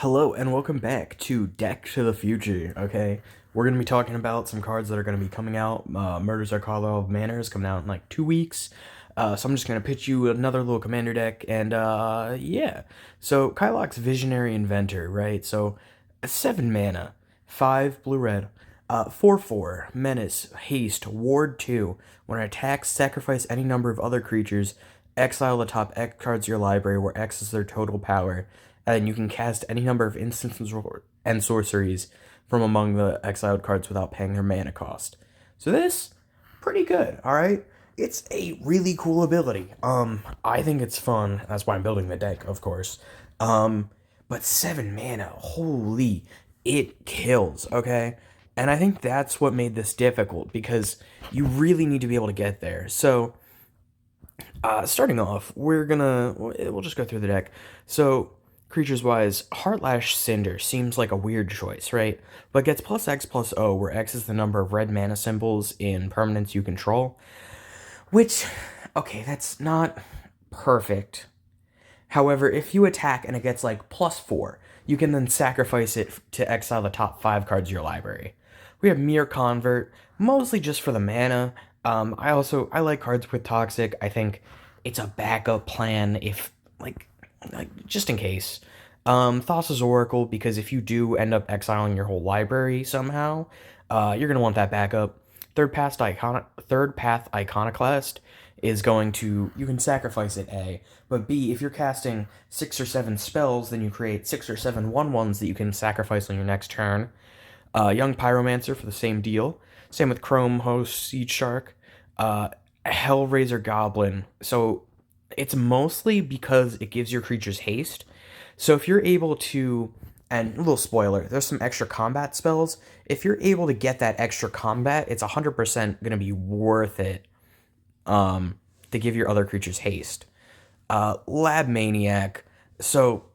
Hello and welcome back to Deck to the Future, okay? We're going to be talking about some cards that are going to be coming out. Murders Are Carlisle of Manor is coming out in like 2 weeks. So I'm just going to pitch you another little commander deck, and yeah. So Kylox Visionary Inventor, right? So 7 mana, 5 blue-red, 4/4, Menace, Haste, Ward 2. When it attacks, sacrifice any number of other creatures, exile the top X cards of your library where X is their total power, and you can cast any number of instants and sorceries from among the exiled cards without paying their mana cost. So this, pretty good, alright? It's a really cool ability. I think it's fun. That's why I'm building the deck, of course. But 7 mana, holy, it kills, okay? And I think that's what made this difficult, because you really need to be able to get there. So, starting off, we'll just go through the deck. So, creatures-wise, Heartlash Cinder seems like a weird choice, right? But gets +X+O, where X is the number of red mana symbols in permanents you control. Which, okay, that's not perfect. However, if you attack and it gets like +4, you can then sacrifice it to exile the top 5 cards of your library. We have Myr Convert, mostly just for the mana. I like cards with Toxic. I think it's a backup plan if, just in case. Thassa's Oracle, because if you do end up exiling your whole library somehow, you're going to want that backup. Third Path Iconoclast is going to, you can sacrifice it, A, but B, if you're casting 6 or 7 spells, then you create 6 or 7 1/1s that you can sacrifice on your next turn. Young Pyromancer for the same deal. Same with Chrome Host, Seedshark, Hellraiser Goblin. So it's mostly because it gives your creatures haste. So if you're able to, and a little spoiler, there's some extra combat spells. If you're able to get that extra combat, it's 100% going to be worth it to give your other creatures haste. Lab Maniac. So,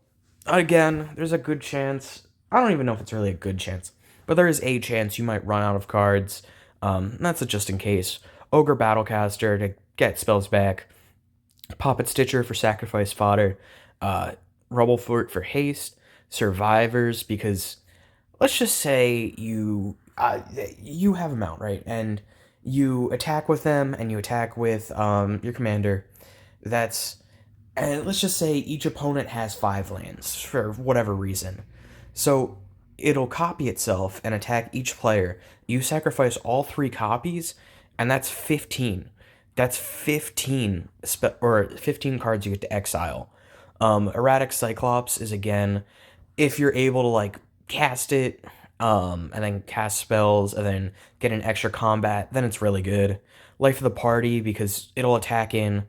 again, there's a good chance. I don't even know if it's really a good chance, but there is a chance you might run out of cards. That's a just in case. Ogre Battlecaster to get spells back. Poppet Stitcher for sacrifice fodder. Rubblefort for haste. Survivors, because let's just say you have a mount, right? And you attack with them, and you attack with your commander. And let's just say each opponent has 5 lands for whatever reason. So it'll copy itself and attack each player. You sacrifice all 3 copies, and that's 15. That's 15 15 cards you get to exile. Erratic Cyclops is, again, if you're able to like cast it, and then cast spells, and then get an extra combat, then it's really good. Life of the Party, because it'll attack in,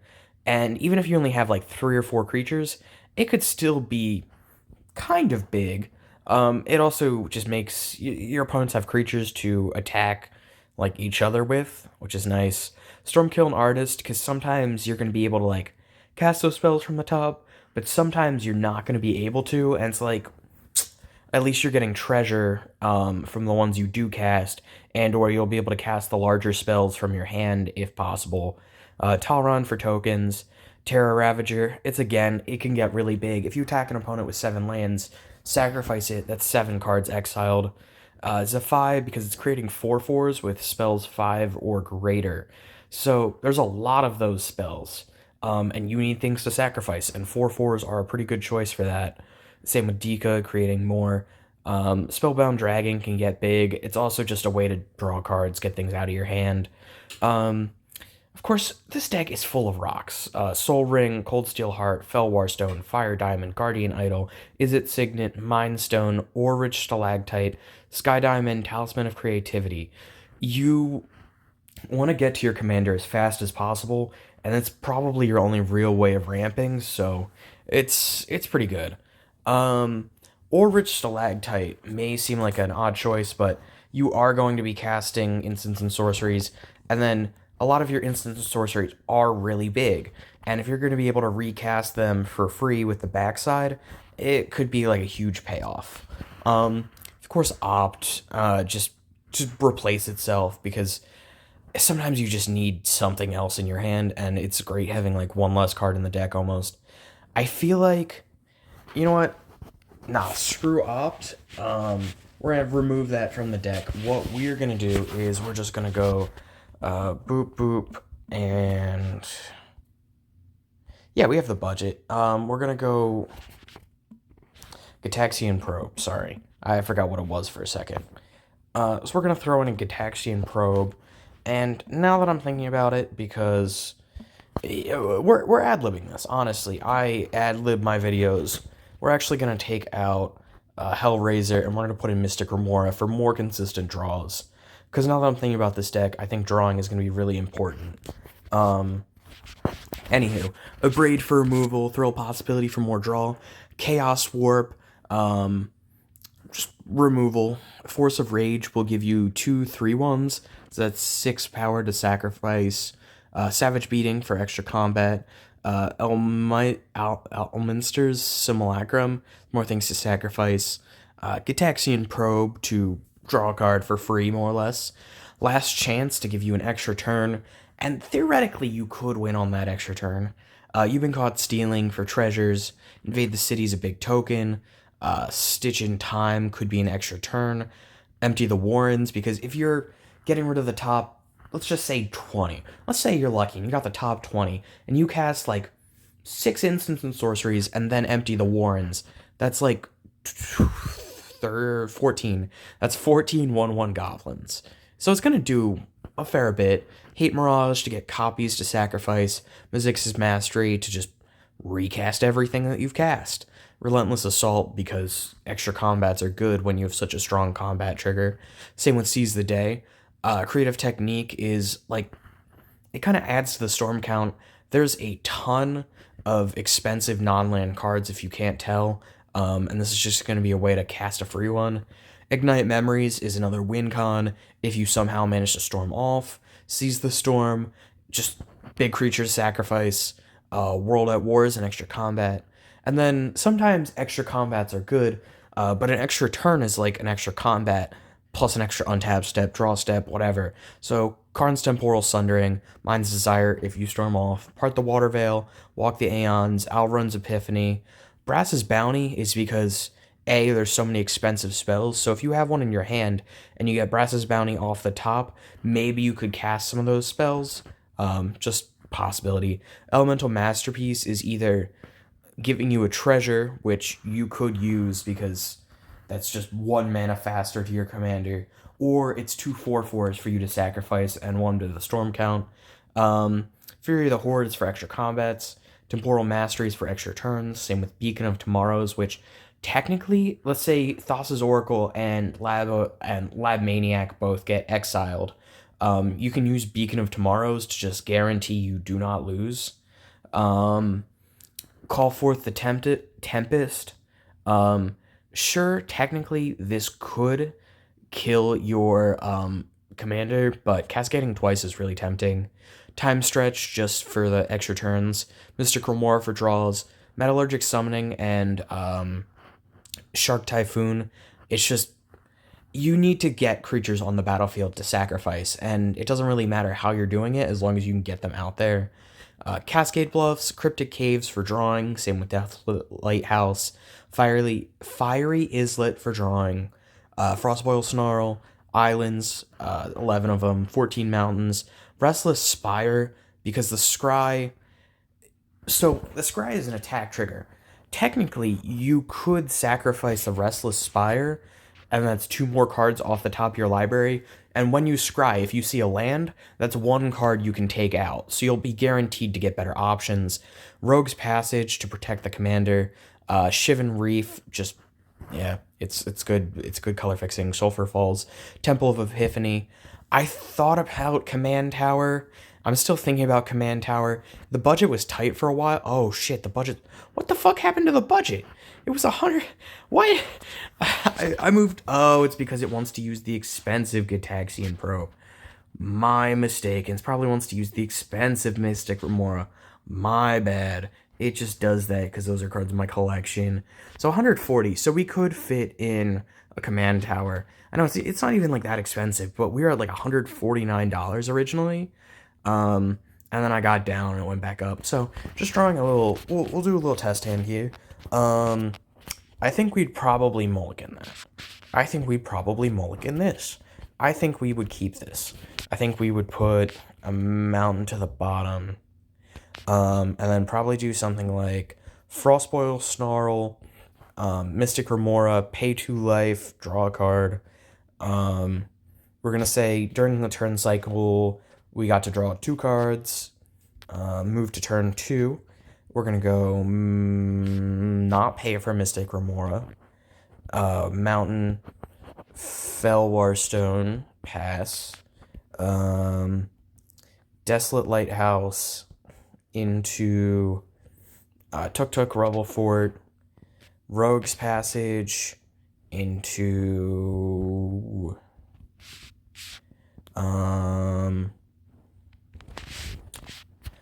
and even if you only have like 3 or 4 creatures, it could still be kind of big. It also just makes your opponents have creatures to attack like each other with, which is nice. Storm-Kiln Artist, because sometimes you're going to be able to like cast those spells from the top, but sometimes you're not going to be able to, and it's like, at least you're getting treasure from the ones you do cast, and or you'll be able to cast the larger spells from your hand if possible. Talrand for tokens. Terra Ravager, it can get really big. If you attack an opponent with 7 lands, sacrifice it, that's 7 cards exiled. Zaffai, because it's creating 4/4s with spells 5 or greater. So there's a lot of those spells, and you need things to sacrifice, and 4/4s are a pretty good choice for that. Same with Deekah, creating more. Spellbound Dragon can get big. It's also just a way to draw cards, get things out of your hand. Of course, this deck is full of rocks. Soul Ring, Coldsteel Heart, Fellwar Stone, Fire Diamond, Guardian Idol, Izzet Signet, Mind Stone, Orrich Stalactite, Sky Diamond, Talisman of Creativity. You want to get to your commander as fast as possible, and it's probably your only real way of ramping, so it's pretty good. Orrich Stalactite may seem like an odd choice, but you are going to be casting instants and sorceries, and then a lot of your instants and sorceries are really big, and if you're going to be able to recast them for free with the backside, it could be like a huge payoff. Of course, Opt, just to replace itself, because sometimes you just need something else in your hand, and it's great having like one less card in the deck almost. I feel like, you know what? Nah, screw opt. We're gonna remove that from the deck. What we're gonna do is we're just gonna go boop boop and yeah, we have the budget. We're gonna go Gitaxian Probe. Sorry, I forgot what it was for a second. So we're gonna throw in a Gitaxian Probe, and now that I'm thinking about it, because we're ad-libbing this, honestly. I ad-lib my videos. We're actually going to take out Hellraiser, and we're going to put in Mystic Remora for more consistent draws. Because now that I'm thinking about this deck, I think drawing is going to be really important. Anywho, Abrade for removal, throw a possibility for more draw. Chaos Warp, just removal. Force of Rage will give you 2 3/1s, so that's 6 power to sacrifice. Savage Beating for extra combat. Elminster's Simulacrum, more things to sacrifice. Gitaxian Probe to draw a card for free, more or less. Last Chance to give you an extra turn, and theoretically you could win on that extra turn. You've been caught stealing for treasures. Invade the City's a big token. Stitch in Time could be an extra turn. Empty the Warrens, because if you're getting rid of the top, let's just say 20. Let's say you're lucky and you got the top 20, and you cast like 6 instants and sorceries and then empty the Warrens. That's like 14. That's 14 1/1 goblins. So it's going to do a fair bit. Hate Mirage to get copies to sacrifice. Mizzix's Mastery to just recast everything that you've cast. Relentless Assault because extra combats are good when you have such a strong combat trigger. Same with Seize the Day. Creative Technique is like, it kind of adds to the storm count. There's a ton of expensive non-land cards if you can't tell, and this is just going to be a way to cast a free one. Ignite Memories is another win con if you somehow manage to storm off. Seize the Storm, just big creatures sacrifice. World at War is an extra combat. And then sometimes extra combats are good, but an extra turn is like an extra combat plus an extra untap step, draw step, whatever. So Karn's Temporal Sundering, Mind's Desire if you storm off, Part the Water Veil, Walk the Aeons, Alrund's Epiphany. Brass's Bounty is because A, there's so many expensive spells, so if you have one in your hand and you get Brass's Bounty off the top, maybe you could cast some of those spells. Just possibility. Elemental Masterpiece is either giving you a treasure, which you could use because that's just 1 mana faster to your commander, or it's 2 4/4s for you to sacrifice and 1 to the storm count. Fury of the Horde is for extra combats. Temporal Masteries for extra turns. Same with Beacon of Tomorrows, which technically, let's say Thassa's Oracle and Lab Maniac both get exiled. You can use Beacon of Tomorrows to just guarantee you do not lose. Call forth the Tempest. Sure, technically this could kill your commander, but cascading twice is really tempting. Time Stretch just for the extra turns. Mystic Remora for draws. Metallurgic Summoning and Shark Typhoon. It's just, you need to get creatures on the battlefield to sacrifice, and it doesn't really matter how you're doing it as long as you can get them out there. Cascade Bluffs, Cryptic Caves for drawing, same with Death Lighthouse. Fiery Izzet for drawing. Frostboil Snarl, Islands, 11 of them, 14 mountains. Restless Spire, because the Scry... So, the Scry is an attack trigger. Technically, you could sacrifice the Restless Spire, and that's 2 more cards off the top of your library. And when you scry, if you see a land, that's 1 card you can take out. So you'll be guaranteed to get better options. Rogue's Passage to protect the commander. Shivan Reef, just, yeah, it's good. It's good color fixing. Sulfur Falls. Temple of Epiphany. I thought about Command Tower. I'm still thinking about Command Tower. The budget was tight for a while. Oh shit, the budget. What the fuck happened to the budget? It was 100. What? I moved. Oh, it's because it wants to use the expensive Gitaxian Probe. My mistake. And it probably wants to use the expensive Mystic Remora. My bad. It just does that because those are cards in my collection. So 140. So we could fit in a Command Tower. I know it's not even like that expensive, but we were at like $149 originally. And then I got down and it went back up. So just drawing a little, we'll do a little test hand here. I think we'd probably mulligan that. I think we'd probably mulligan this. I think we would keep this. I think we would put a mountain to the bottom. And then probably do something like Frostboil Snarl, Mystic Remora, pay 2 life, draw a card. We're going to say during the turn cycle, we got to draw 2 cards. Move to turn 2. We're going to go not pay for Mystic Remora. Mountain, Fellwar Stone, pass. Desolate Lighthouse into Tuktuk Rubblefort, Rogue's Passage into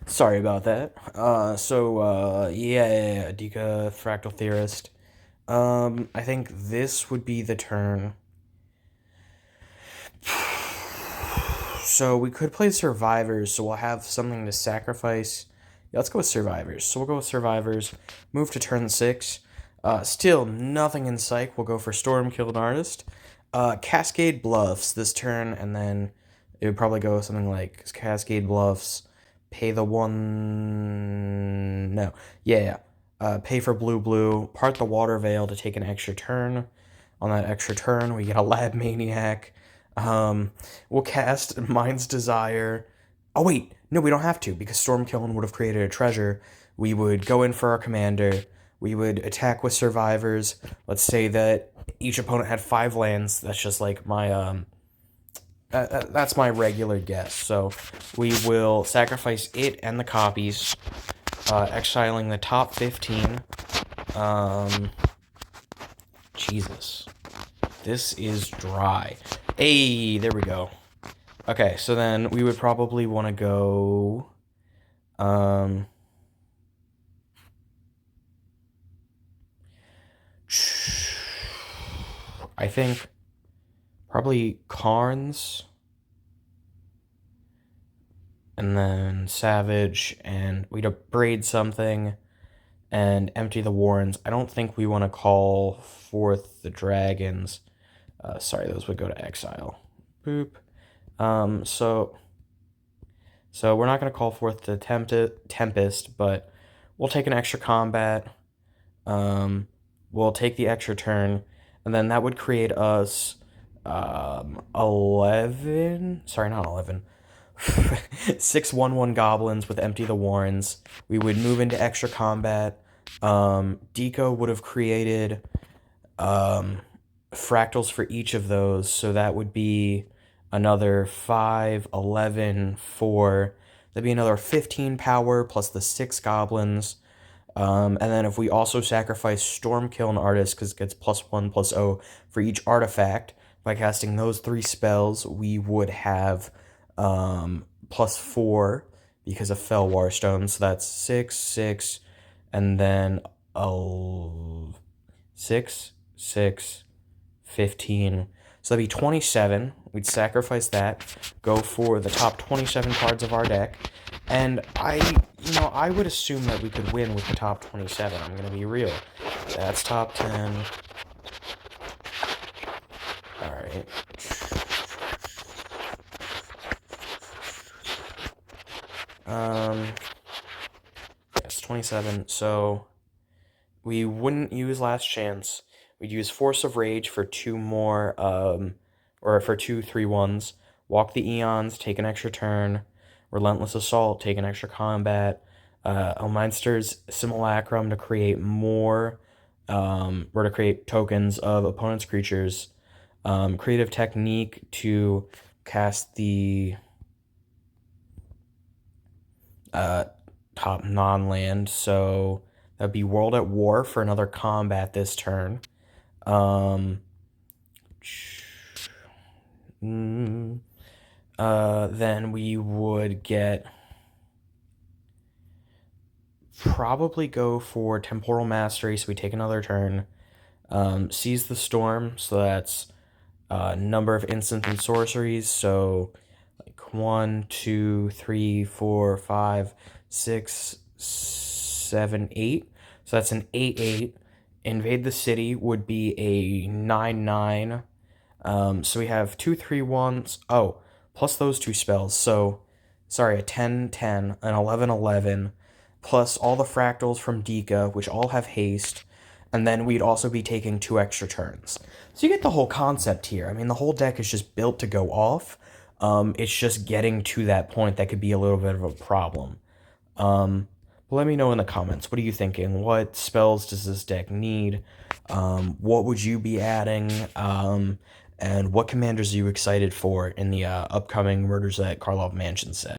sorry about that. Yeah, Deekah, Fractal Theorist. I think this would be the turn. So we could play Survivors, so we'll have something to sacrifice. Yeah, let's go with Survivors. So we'll go with Survivors. Move to turn 6. Still nothing in sight. We'll go for Storm-Kiln Artist. Cascade Bluffs this turn, and then it would probably go something like Cascade Bluffs. Pay the 1... No. Yeah. Pay for blue. Part the Water Veil to take an extra turn. On that extra turn, we get a Lab Maniac. We'll cast Mind's Desire. Oh, wait. No, we don't have to, because Storm-Kiln would have created a treasure. We would go in for our commander. We would attack with Survivors. Let's say that each opponent had 5 lands. That's just like my, that's my regular guess. So we will sacrifice it and the copies, exiling the top 15. Jesus. This is dry. Hey, there we go. Okay, so then we would probably want to go... I think probably Karns, and then Savage, and we'd Abrade something, and empty the Warrens. I don't think we want to call forth the Dragons. Sorry, those would go to exile. Boop. So we're not going to call forth the Tempest, but we'll take an extra combat. We'll take the extra turn, and then that would create us 11... Sorry, not 11. 6 1/1 goblins with empty the Warrens. We would move into extra combat. Deekah would have created fractals for each of those, so that would be another 5, 11, 4. That'd be another 15 power plus the 6 goblins. And then if we also sacrifice Storm-Kiln Artist, because it gets +1/+0 for each artifact, by casting those 3 spells, we would have +4 because of Fellwar Stone. So that's 6, 6, and then 6, 6, 15. So that'd be 27. We'd sacrifice that, go for the top 27 cards of our deck, and I would assume that we could win with the top 27. I'm gonna be real. That's top 10. All right. Yes, 27. So we wouldn't use Last Chance. We'd use Force of Rage for 2 more, or for 2 3/1s. Walk the Eons, take an extra turn. Relentless Assault, take an extra combat. Elminster's Simulacrum to create more, or to create tokens of opponent's creatures. Creative Technique to cast the top non-land, so that'd be World at War for another combat this turn. Then we would probably go for Temporal Mastery, so we take another turn. Seize the Storm, so that's number of instants and sorceries, so like 1, 2, 3, 4, 5, 6, 7, 8. So that's an 8/8. Invade the City would be a 9/9. So we have 2/3/1s. Oh, plus those two spells. So, sorry, a 10/10, an 11/11, plus all the fractals from Deekah, which all have haste. And then we'd also be taking 2 extra turns. So you get the whole concept here. I mean, the whole deck is just built to go off. It's just getting to that point that could be a little bit of a problem. But let me know in the comments. What are you thinking? What spells does this deck need? What would you be adding? And what commanders are you excited for in the upcoming Murders at Karlov Mansion set?